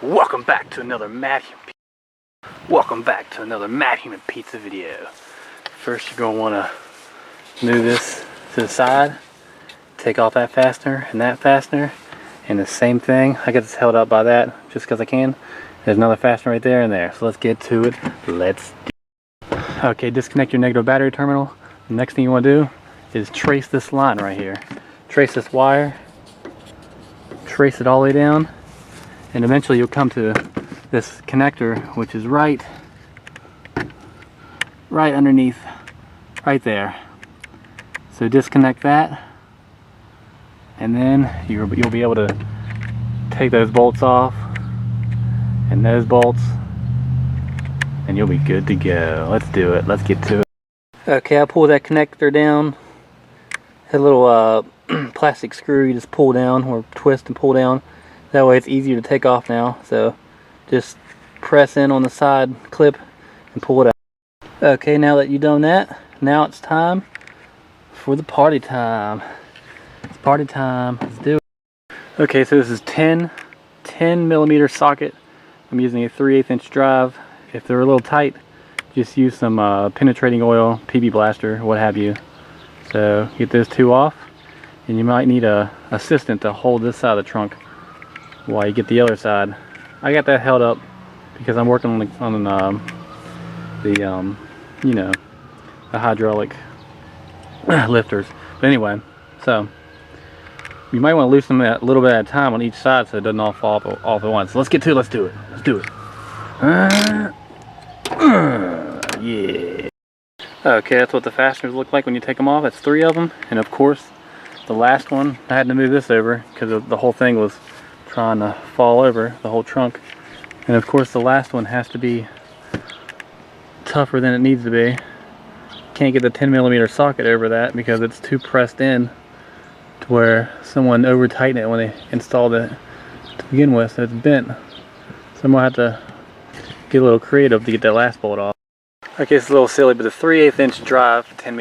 Welcome back to another Matthumanpizza video. First, you're going to want to move this to the side, take off that fastener and that fastener, and the same thing. I got this held up by that just because I can. There's another fastener right there and there. So let's get to it. Okay, disconnect your negative battery terminal. The next thing you want to do is trace this line right here. Trace this wire, trace it all the way down, and eventually you'll come to this connector, which is right underneath, right there. So disconnect that, and then you'll be able to take those bolts off and those bolts, and you'll be good to go. Let's do it. Let's get to it. Okay, I pulled that connector down. Had a little plastic screw you just pull down, or twist and pull down. That way it's easier to take off now. So just press in on the side clip and pull it out. Okay, now that you've done that, now it's time for the party time. It's party time. Let's do it. Okay, so this is 10 millimeter socket. I'm using a 3/8 inch drive. If they're a little tight, just use some penetrating oil, PB blaster, what have you. So get those two off, and you might need a assistant to hold this side of the trunk while you get the other side. I got that held up because I'm working on the hydraulic lifters. But anyway, so you might want to loosen them a little bit at a time on each side so it doesn't all fall off at once. So let's get to it. Let's do it. Let's do it. Yeah. Okay, that's what the fasteners look like when you take them off. That's 3 of them, and of course the last one I had to move this over because the whole thing was trying to fall over, the whole trunk. And of course the last one has to be tougher than it needs to be. Can't get the 10 millimeter socket over that because it's too pressed in to where someone over tightened it when they installed it to begin with, so it's bent. So I'm gonna have to get a little creative to get that last bolt off. Okay, it's a little silly, but the 3/8 inch drive 10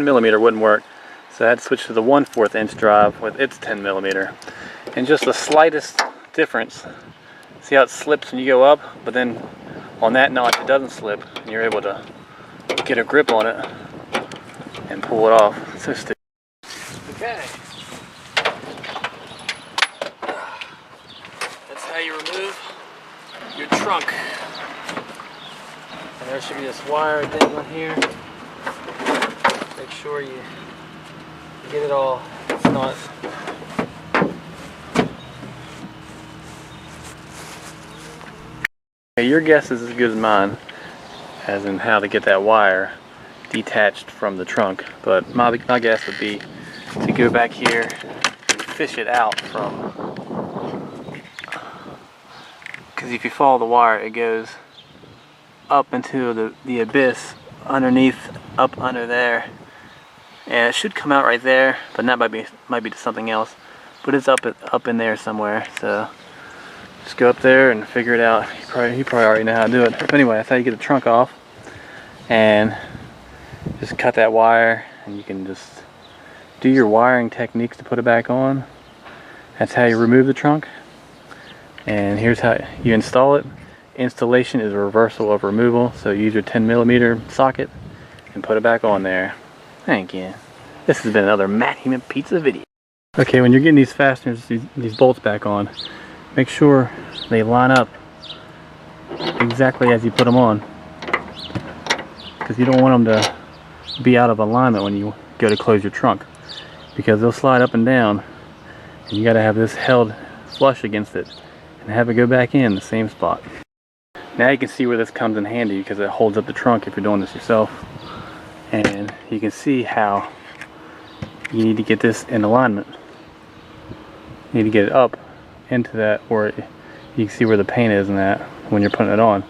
millimeter wouldn't work, so I had to switch to the 1/4 inch drive with its 10 millimeter. And just the slightest difference. See how it slips when you go up, but then on that notch it doesn't slip, and you're able to get a grip on it and pull it off. It's so stupid. Okay. That's how you remove your trunk. And there should be this wire dangling here. Make sure you get it all. It's not. Your guess is as good as mine as in how to get that wire detached from the trunk, but my guess would be to go back here and fish it out from, because if you follow the wire it goes up into the abyss underneath, up under there, and it should come out right there, but that might be to something else, but it's up in there somewhere. So just go up there and figure it out. You probably already know how to do it. But anyway, that's how you get the trunk off. And just cut that wire, and you can just do your wiring techniques to put it back on. That's how you remove the trunk. And here's how you install it. Installation is a reversal of removal. So use your 10 millimeter socket and put it back on there. Thank you. This has been another Matthumanpizza video. Okay, when you're getting these fasteners, these bolts back on, make sure they line up exactly as you put them on, because you don't want them to be out of alignment when you go to close your trunk, because they'll slide up and down, and you got to have this held flush against it and have it go back in the same spot. Now you can see where this comes in handy, because it holds up the trunk if you're doing this yourself, and you can see how you need to get this in alignment. You need to get it up into that, or you can see where the paint is in that when you're putting it on.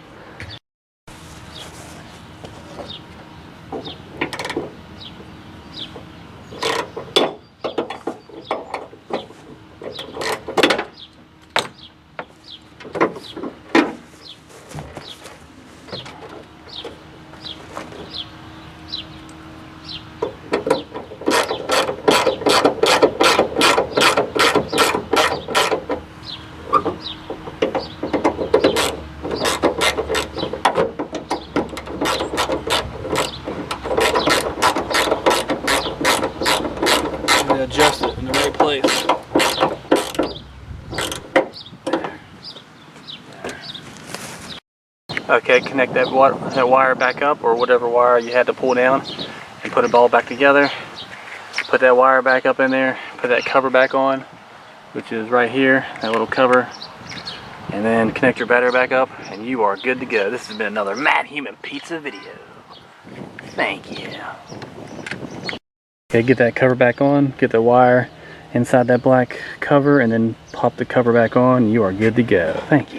adjust it in the right place. Okay, connect that wire back up, or whatever wire you had to pull down, and put it all back together. Put that wire back up in there, put that cover back on, which is right here, that little cover, and then connect your battery back up, and you are good to go. This has been another Matthumanpizza video. Thank you. Okay, get that cover back on, get the wire inside that black cover, and then pop the cover back on, and you are good to go. Thank you.